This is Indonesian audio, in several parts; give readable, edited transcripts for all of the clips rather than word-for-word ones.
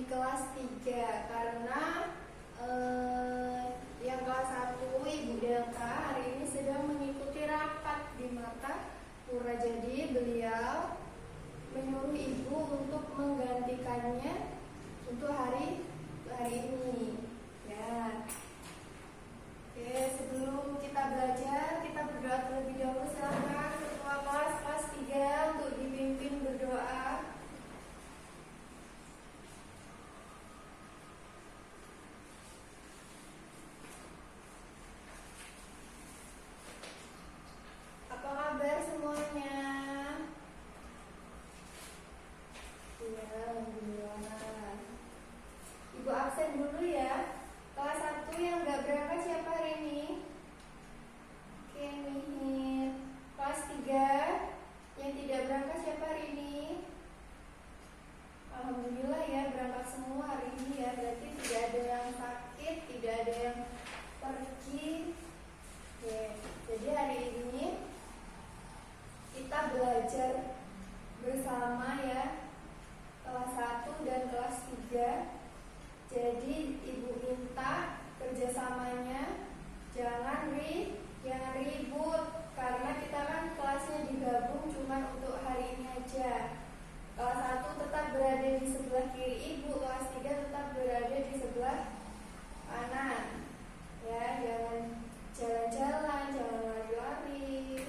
kelas 3 karena yang kelas 1 Ibu Delta hari ini sedang mengikuti rapat di Mata Pura. Jadi beliau menyuruh Ibu untuk menggantikannya untuk hari ini. Ya. Oke, sebelum kita belajar, kita berdoa terlebih dahulu. Silakan ketua kelas 3 untuk dipimpin berdoa. Apa kabar semuanya? Ya, alhamdulillah. Ibu absen dulu ya. Kelas 1 yang nggak berangkat siapa hari ini? Oke, Mihir. Kelas 3 yang tidak berangkat siapa hari ini? Alhamdulillah ya, berangkat semua hari ini ya. Berarti tidak ada yang sakit, tidak ada yang pergi. Oke, jadi hari ini kita belajar bersama ya, kelas 1 dan kelas 3. Jadi Ibu minta kerjasamanya jangan ribut, karena kita kan kelasnya digabung cuma untuk hari ini aja. Kelas 1 tetap berada di sebelah kiri Ibu, kelas 3 tetap berada di sebelah kanan. Ya, jangan jalan-jalan, jangan lari-lari.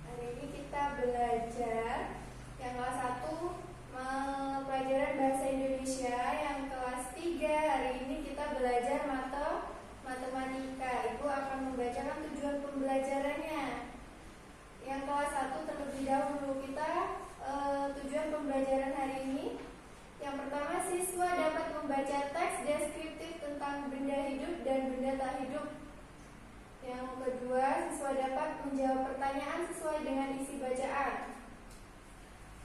Hari ini kita belajar yang kelas 1 pelajaran bahasa Indonesia, yang kelas 3 hari ini kita belajar matematika. Ibu akan membacakan tujuan pembelajarannya. Yang kelas 1 terlebih dahulu kita tujuan pembelajaran hari ini. Yang pertama, siswa dapat membaca teks deskriptif tentang benda hidup dan benda tak hidup. Yang kedua, siswa dapat menjawab pertanyaan sesuai dengan isi bacaan.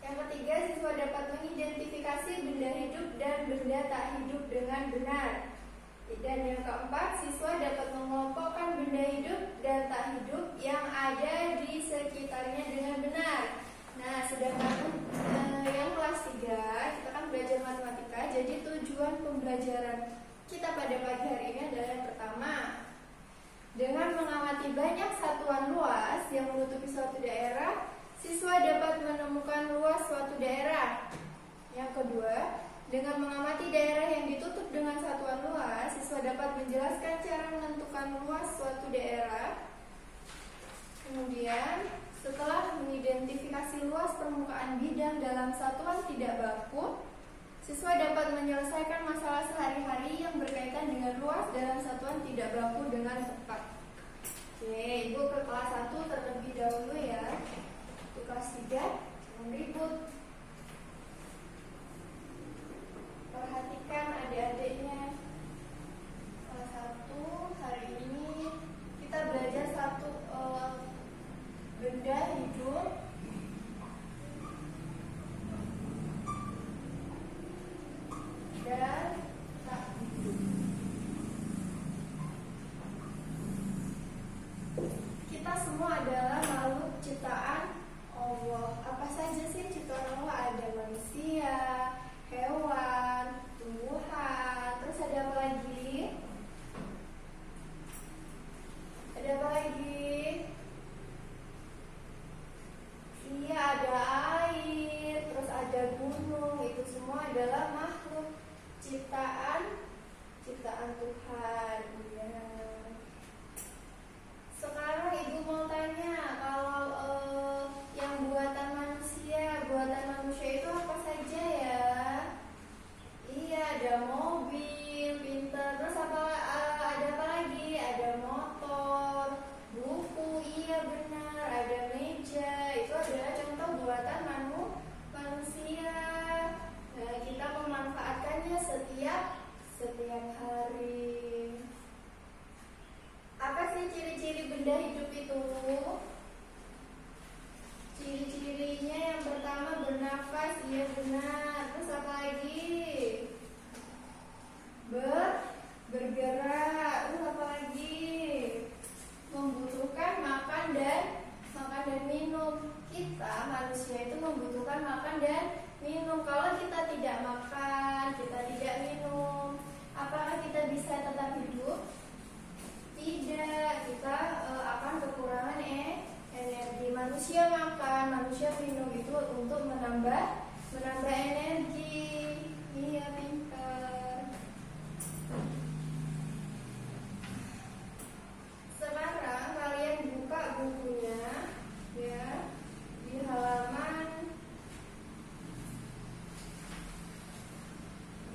Yang ketiga, siswa dapat mengidentifikasi benda hidup dan benda tak hidup dengan benar. Dan yang keempat, siswa dapat mengelompokkan benda hidup dan tak hidup yang ada di sekitarnya dengan benar. Nah, sedangkan yang kelas 3 kita kan belajar matematika. Jadi tujuan pembelajaran kita pada pagi hari ini adalah yang pertama, dengan mengamati banyak satuan luas yang menutupi suatu daerah, siswa dapat menemukan luas suatu daerah. Yang kedua, dengan mengamati daerah yang ditutup dengan satuan luas, siswa dapat menjelaskan cara menentukan luas suatu daerah. Kemudian, setelah mengidentifikasi luas permukaan bidang dalam satuan tidak baku, siswa dapat menyelesaikan masalah sehari-hari yang berkaitan dengan luas dalam satuan tidak baku dengan tepat. Oke, Ibu ke kelas 1 terlebih dahulu ya. Untuk kelas 3, jangan ribut. Perhatikan adik-adiknya. Kelas 1 hari ini kita belajar satu benda hidup dan tak hidup. Kita semua adalah makhluk ciptaan Allah. Apa saja sih ciptaan Allah? Ada manusia, hewan, tumbuhan, terus ada apa lagi? Ada apa lagi? Iya, ada air, terus ada gunung. Itu semua adalah makhluk ciptaan Tuhan. Ya. Sekarang Ibu mau tanya, kalau yang buatan manusia itu apa saja ya? Iya, ada mobil, pinter, terus ada apa lagi? Ada motor, buku, iya benar, ada meja. Itu adalah contoh buatan manusia. Nah, kita memanfaatkannya setiap hari. dan minum. Kita manusia itu membutuhkan makan dan minum. Kalau kita tidak makan, kita tidak minum, apakah kita bisa tetap hidup? Tidak, kita akan kekurangan energi. Manusia makan, manusia minum itu untuk menambah energi. Iya, pintar. Sekarang kalian buka bukunya ya, di halaman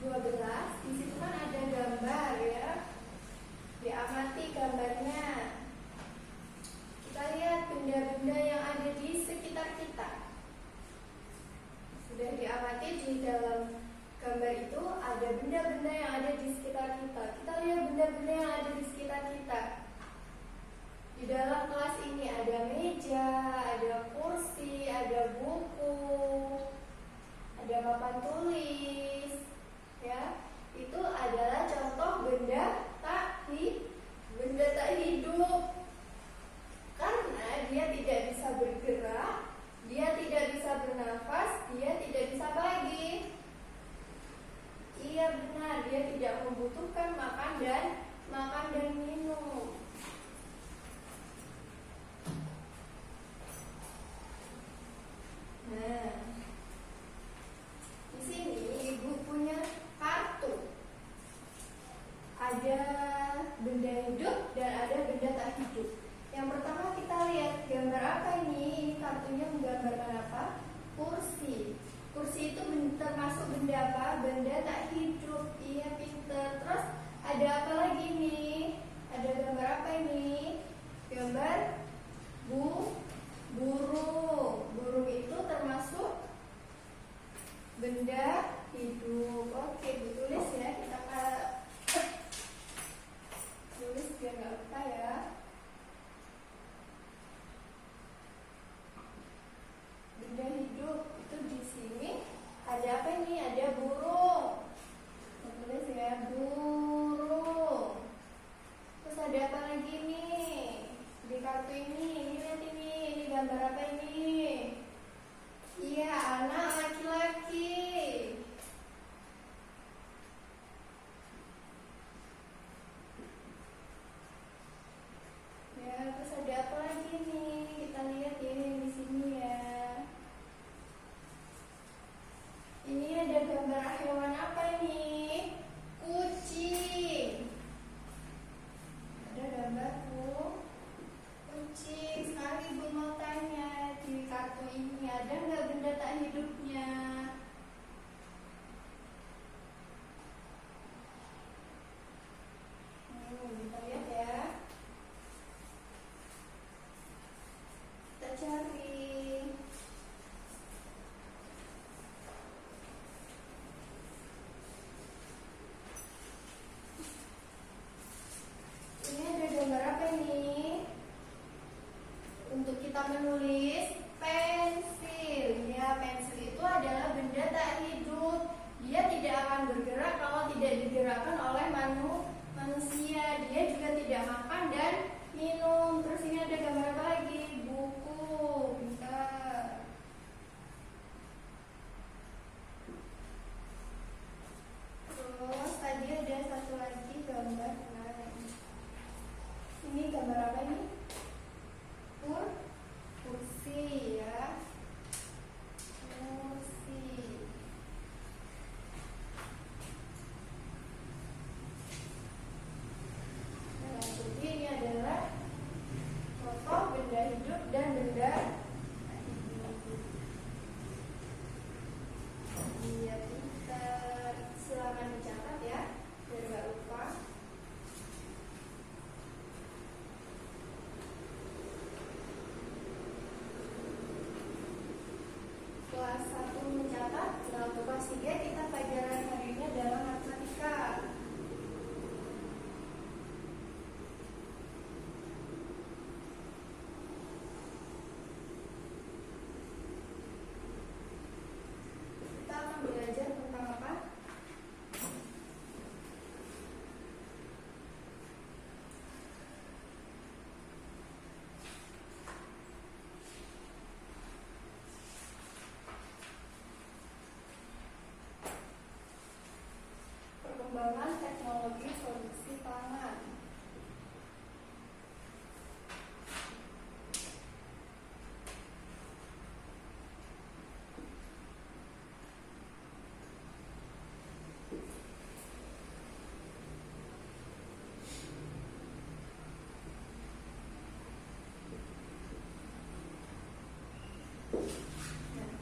12. Di situ kan ada gambar ya. Diamati gambarnya. Kita lihat benda-benda yang ada di sekitar kita. Sudah diamati, di dalam gambar itu ada benda-benda yang ada di sekitar kita. Kita lihat benda-benda yang ada di sekitar kita. Di dalam kelas ini ada meja, ada kursi, ada buku, ada papan tulis, ya. Itu adalah contoh benda tak hidup. Karena dia tidak bisa bergerak, dia tidak bisa bernafas, dia tidak bisa apa lagi? Iya benar, dia tidak membutuhkan makan dan minum. Nah, di sini ibu punya kartu. Ada benda hidup dan ada benda tak hidup. Yang pertama kita lihat gambar apa ini? Ini kartunya menggambarkan apa? Kursi. Kursi itu termasuk benda apa? Benda tak hidup. Iya, pinter. Terus ada apa lagi nih? Ada gambar apa ini? Gambar burung. Burung itu termasuk benda hidup. Oke, ditulis ya. Kita tulis biar nggak lupa ya. Benda hidup itu di sini ada apa ini? Ada burung. Tulis ya, burung. Terus ada apa lagi nih di kartu ini? Lihat ini gambar apa ini? Iya, anak laki-laki. Ya, terus ada apa lagi nih? Kita lihat ya di sini ya. Ini ada gambar hewan apa ini? Kucing. Ada gambar kucing. Sekarang ibu mau tanya, di kartu ini ada nggak benda tak hidupnya? Kita lihat ya. Kita cari. Ini ada gambar apa ini? Untuk kita menulis pensil. Ya, pensil itu adalah benda tak hidup. Dia tidak akan bergerak kalau tidak digerakkan oleh manusia. Dia juga tidak makan dan minum. Terus ini ada gambar apa lagi? Buku. Bentar. Terus tadi ada satu lagi gambar. Ini gambar apa ini? Kursi ya. Kursi. Nah, jadi ini adalah contoh benda hidup dan benda hidup. Iya, pintar. Silakan dicatat ya, biar nggak lupa. Kelas 1 mencatat, nah untuk kelas 3 kita pelajaran hari ini adalah matematika. Kita akan belajar tentang apa? Nah,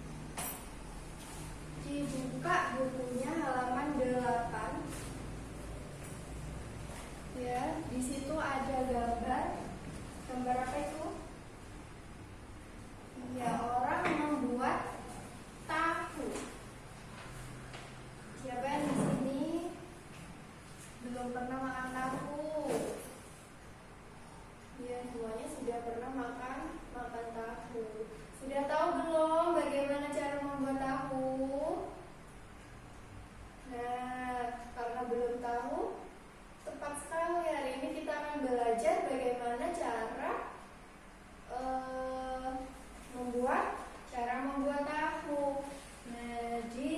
dibuka bukunya halaman 8. Ya, di situ ada gambar. Gambar apa itu? Ya, orang membuat tahu. Siapa yang di sini belum pernah makan tahu? Ya, semuanya sudah pernah makan tahu. Sudah tahu belum bagaimana cara membuat tahu? Nah, karena belum tahu, tepat sekali hari ini kita akan belajar bagaimana cara membuat tahu. Nah, di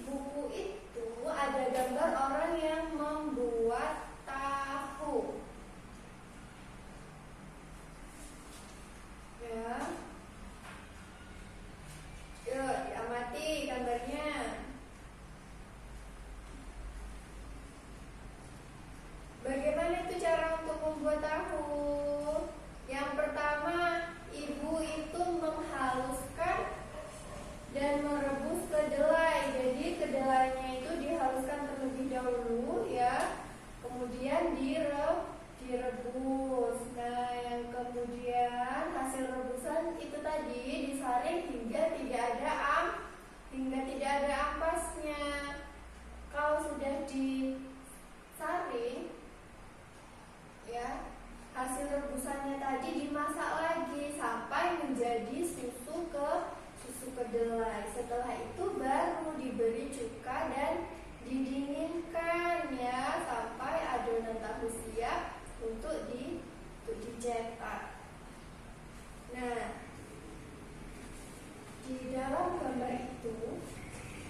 buku itu ada gambar orang yang membuat tahu. Ya, yuk diamati gambarnya. Bagaimana itu cara untuk membuat tahu? Yang pertama, ibu itu menghaluskan dan merebus kedelai. Jadi kedelainya itu dihaluskan terlebih dahulu ya, kemudian direbus. Nah, yang kemudian hasil rebusan itu tadi disaring hingga tidak ada ampasnya. Kalau sudah disaring, ya, hasil rebusannya tadi dimasak lagi sampai menjadi susu kedelai. Setelah itu baru diberi cuka dan didinginkan ya sampai adonan tahu siap untuk dicetak. Nah, di dalam gambar itu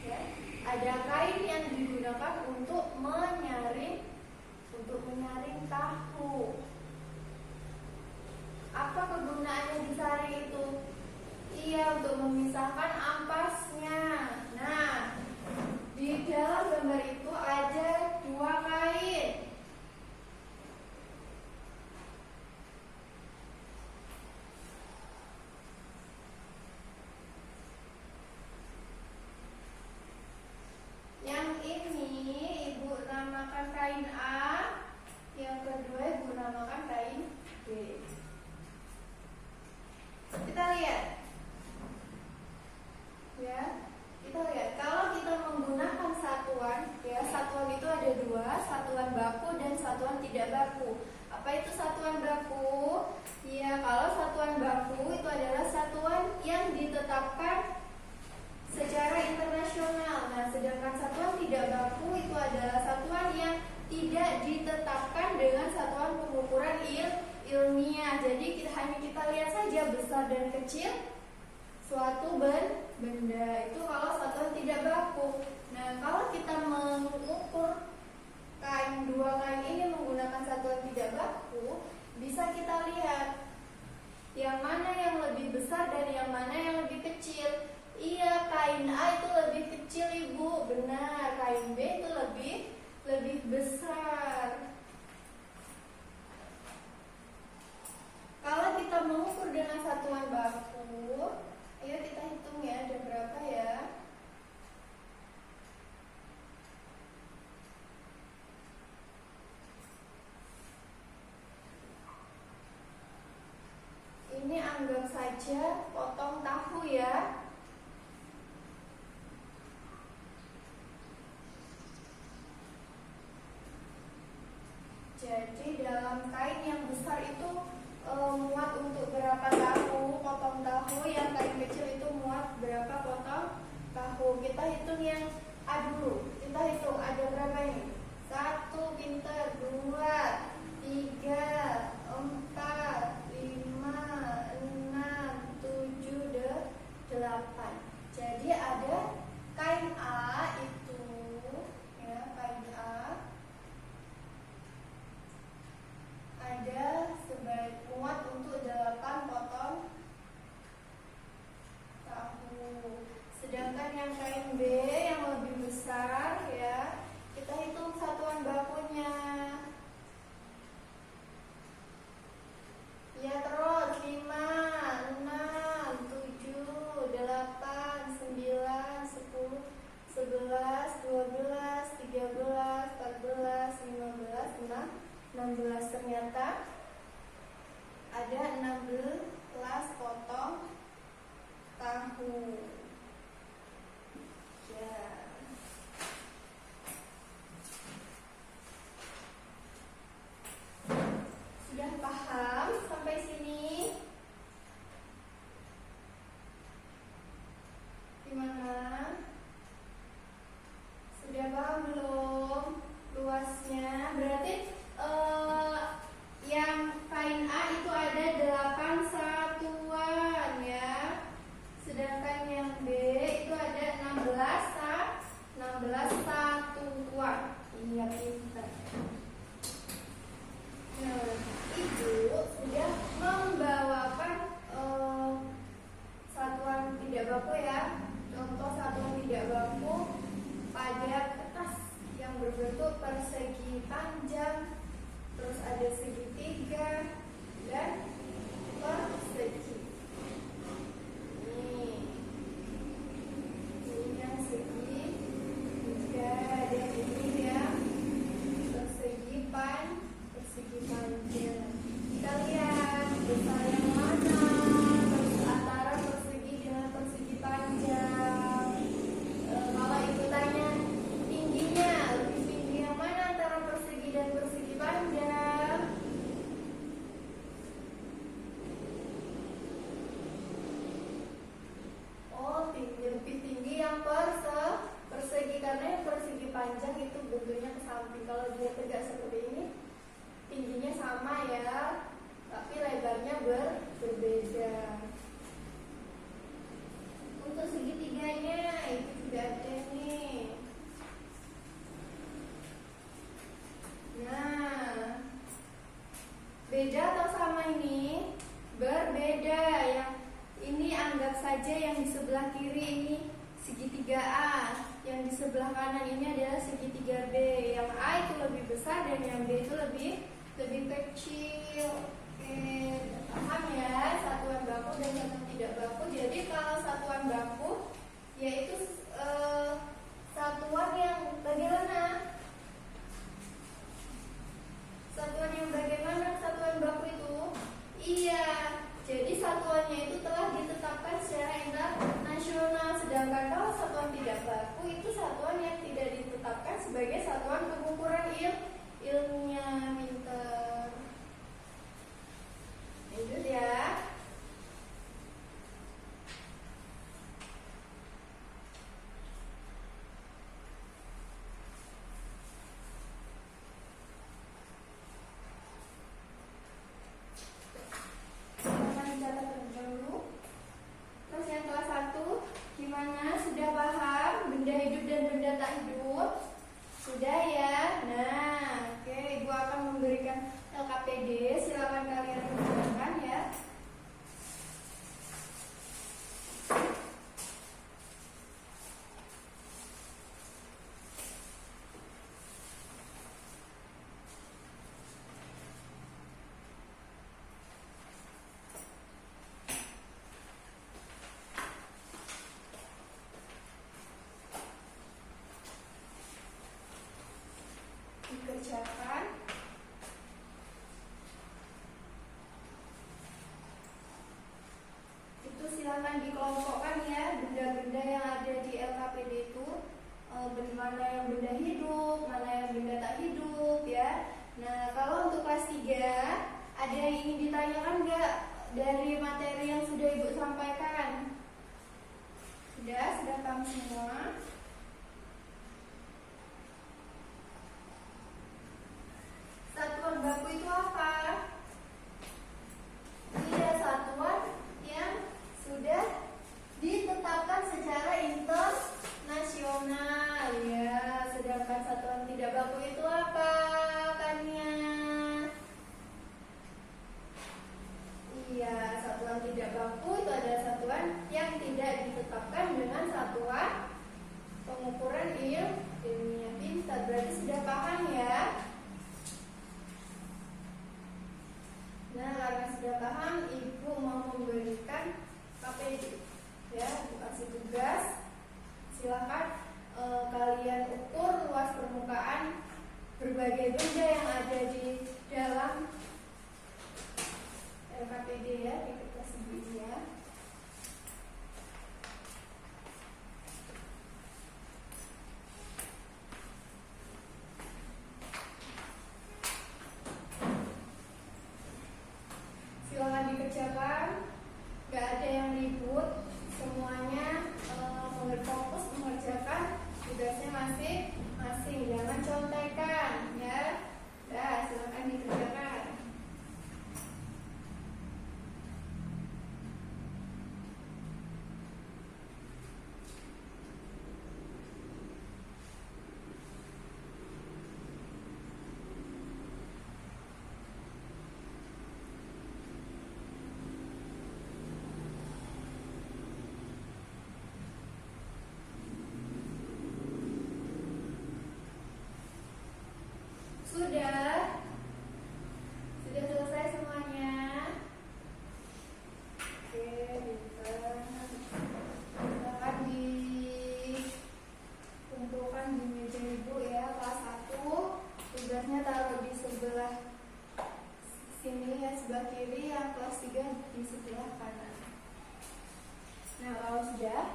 ya, ada kain yang digunakan untuk menyaring tahu. Apa kegunaannya disaring itu? Iya, untuk memisahkan ampasnya. Nah, di dalam gambar itu ada 2 kain. Yang ini ibu namakan kain A, yang kedua ibu namakan kain B. Kita lihat. Ya, kita lihat. Kalau kita menggunakan satuan, ya, satuan itu ada 2, satuan baku dan satuan tidak baku. Apa itu satuan baku? Ya, kalau satuan baku itu adalah satuan yang ditetapkan secara internasional. Nah, sedangkan satuan tidak baku itu adalah satuan yang tidak ditetapkan dengan satuan pengukuran ilmiah. Jadi hanya kita lihat saja besar dan kecil suatu benda itu kalau satuan tidak baku. Nah, kalau kita mengukur kain 2 kain ini menggunakan satuan tidak baku, bisa kita lihat yang mana yang lebih besar dan yang mana yang lebih kecil. Iya, kain A itu lebih kecil, Ibu. Benar, kain B itu lebih besar. Kalau kita mengukur dengan satuan baku, ayo kita hitung ya, ada berapa ya? Ini anggap saja potong tahu ya. Jadi dalam kain yang besar itu muat untuk berapa tahu potong tahu, yang kain kecil itu muat berapa potong tahu. Kita hitung yang A dulu. Kita hitung ada berapa ini? 1, pinter, 2, 3, 4, 5, 6, 7, 8. Jadi ada kain A itu ya, kain A ada sebaik muat untuk 8 potong tahu. Sedangkan yang kain B yang lebih besar ya, kita hitung satuan bakunya. Ya, terus 5, 6, 7, baku. Ya. Sudah paham sampai sini? Gimana? Sudah paham belum luasnya? Berarti yang kain A itu ada 8 satuan ya. Sedangkan yang B itu ada 16 satuan. Ini ya pintar. Nah, Ibu sudah membawakan satuan tidak baku ya. Contoh satuan tidak baku pada kertas yang berbentuk persegi panjang, terus ada segitiga dan persegi. Ini yang segitiga dan ini yang persegi panjang. Kita lihat besar yang mana antara persegi dengan persegi panjang. Kalau Ibu tanya tingginya, lebih tinggi yang mana antara persegi dan persegi panjang? Oh, lebih tinggi yang persegi, karena yang persegi panjang itu bentuknya ke samping. Kalau dia tegak seperti ini, tingginya sama ya, tapi lebarnya berbeda. Untuk segitiganya itu sudah ada nih. Nah, beda atau sama ini? Berbeda. Yang ini anggap saja yang di sebelah kiri ini segitiga A, yang di sebelah kanan ini adalah segitiga B. Yang A itu lebih besar dan yang B itu lebih kecil. Oke, paham ya satuan baku dan satuan tidak baku. Jadi kalau satuan baku yaitu satuan yang bagaimana? Satuan yang bagaimana satuan baku itu? Iya, jadi satuannya itu telah ditetapkan secara internasional. Sedangkan kalau satuan tidak baku itu satuan yang tidak ditetapkan sebagai satuan pengukuran ilmiah. Pinter. Lanjut ya. Terus yang kelas 1 gimana? Sudah paham benda hidup dan benda tak hidup? Sudah ya? Nah, oke, Ibu akan memberikan LKPD. Silakan kalian kerjakan ya. Dikerjakan. Itu silakan dikelompokkan ya benda-benda yang ada di LKPD itu, mana yang benda hidup, mana yang benda tak hidup ya. Nah, kalau untuk kelas 3 ada yang ingin ditanyakan nggak dari materi yang sudah Ibu sampaikan? Sudah paham semua? Satuan baku itu apa? Iya, satuan yang sudah ditetapkan secara internasional ya. Sedangkan satuan tidak baku itu apa? Kannya? Iya, satuan tidak baku itu adalah satuan yang tidak ditetapkan dengan satuan mudah.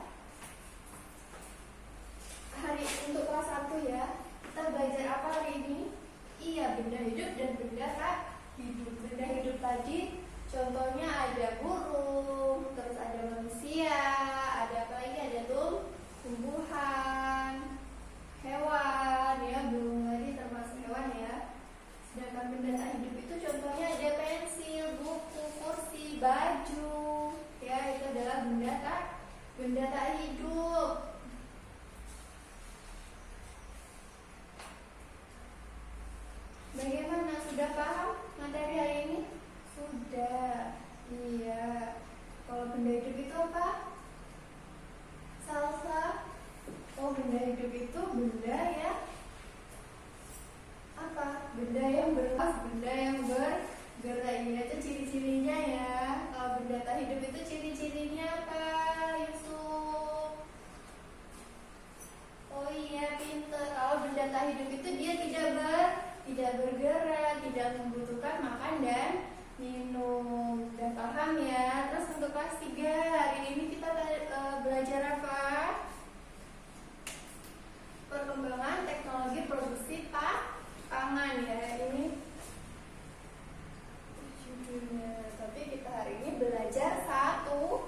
Hari untuk kelas 1 ya, kita belajar apa hari ini? Iya, benda hidup dan benda tak hidup. Benda hidup tadi contohnya ada burung, terus ada manusia, ada apa lagi? Ada tumbuhan, hewan ya, burung tadi termasuk hewan ya. Sedangkan benda tak hidup itu contohnya ada pensil, buku, kursi, baju ya, itu adalah benda tak hidup. Bagaimana, sudah paham materi hari ini? Sudah. Iya. Kalau benda hidup itu apa? Salsa. Oh, benda hidup itu benda ya apa? Benda yang bergerak, benda yang bergerak. Ini itu ciri-cirinya ya. Kalau benda tak hidup itu ciri-cirinya apa, Yusuf? Oh iya, pinter. Kalau benda tak hidup itu dia tidak bergerak, tidak membutuhkan makan dan minum. Udah paham ya? Terus untuk kelas 3 hari ini kita belajar apa? Perkembangan teknologi produksi pangan ya, ini judulnya. Tapi kita hari ini belajar satuan.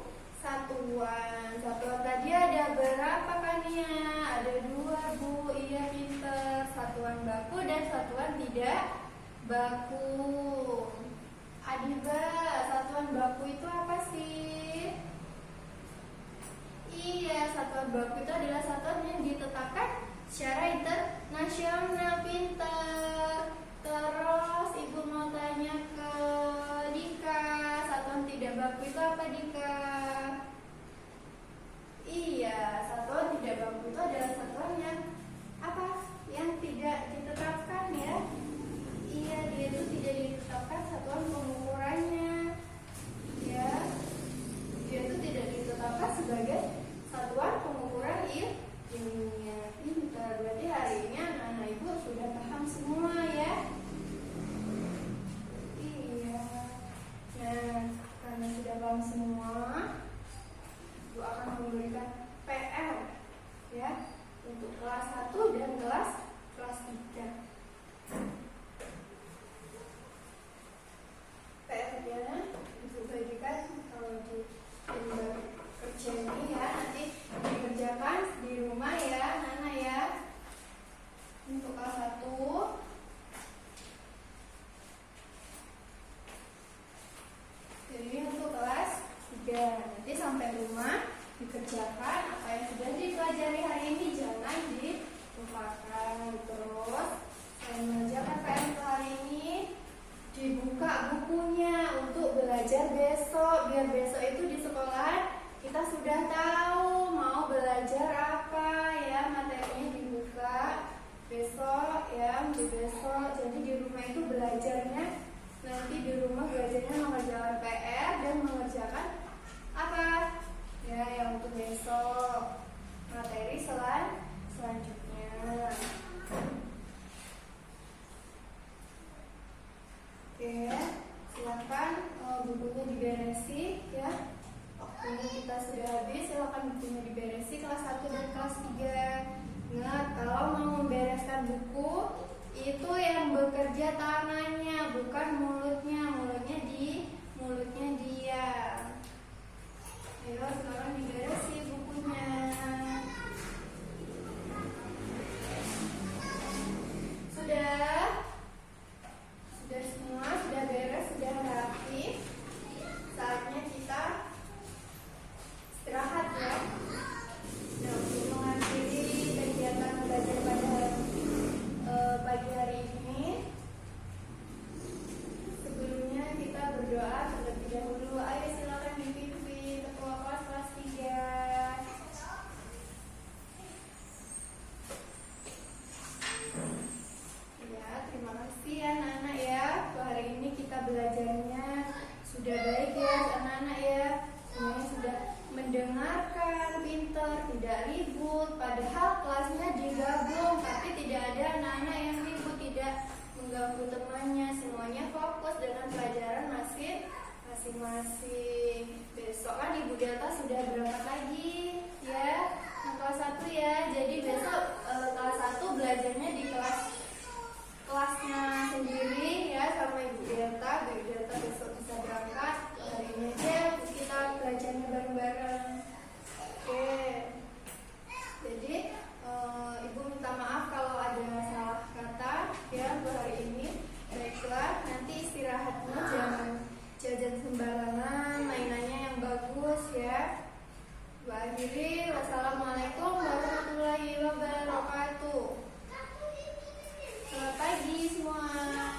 Satuan tadi ada berapa kan ya? Ada 2 Bu. Iya, pinter. Satuan baku dan satuan tidak baku. Adiba, satuan baku itu apa sih? Iya, satuan baku itu adalah satuan yang ditetapkan secara internasional. Pinter. Terus ibu mau tanya ke Dika, satuan tidak baku itu apa, Dika? Iya, satuan tidak baku itu adalah satuan yang apa? Yang tidak ditetapkan ya. Iya, dia itu tidak ditetapkan satuan pengukurannya ya. Dia itu tidak ditetapkan sebagai satuan pengukuran ilmiah. Pintar. Berarti hari ini anak-anak ibu sudah paham semua ya. Iya. Nah, karena sudah paham semua, ibu akan memberikan PR ya untuk kelas 1 dan kelas 3. PR-nya ibu bagikan kalau di kerja ini ya, nanti dikerjakan di rumah ya anak-anak ya. Untuk kelas 1 jadi untuk kelas 3 nanti sampai rumah dikerjakan apa yang sudah dipelajari hari ini, jangan dilupakan. Terus saya mengerjakan PR untuk hari ini, dibuka bukunya untuk belajar besok, biar besok itu di sekolah kita sudah tahu mau belajar apa ya, materinya dibuka besok ya, untuk besok. Jadi di rumah itu belajarnya, nanti di rumah belajarnya mengerjakan PR dan mengerjakan apa ya yang untuk besok materi selanjutnya. Oke, silakan bukunya diberesi ya. Waktunya kita sudah habis, silakan bukunya diberesi kelas 1 dan kelas 3. Ingat, kalau mau membereskan buku itu yang bekerja tangannya, bukan mulutnya. Mulutnya dia. Ayo sekarang diberesi bukunya. Sudah semua, sudah beres, sudah rapi. Saatnya kita istirahat ya. Nah, untuk mengakhiri kegiatan belajar pada pagi hari ini, sebelumnya kita berdoa terlebih dahulu. Ayo silakan dipimpin ketua kelas 3. Ya, terima kasih anak-anak ya. Hari ini kita belajarnya sudah baik ya anak-anak ya. Semuanya sudah mendengarkan, pintar, tidak ribut. Padahal kelasnya digabung, tapi tidak ada anak-anak yang ribut, tidak mengganggu temannya. Semuanya fokus dengan pelajaran masing-masing. Besok kan Ibu Delta sudah berangkat lagi ya. Jadi besok kelas 1 belajarnya di kelasnya sendiri ya sama Ibu Delta. Bu Delta besok bisa berangkat. Hari ini aja kita belajarnya bareng-bareng. Oke. Jadi Ibu minta maaf kalau ada salah kata ya untuk hari ini. Baiklah, nanti istirahatnya jangan jajan sembarangan, mainannya yang bagus ya. Akhiri, wassalamualaikum warahmatullahi wabarakatuh. Selamat pagi semua.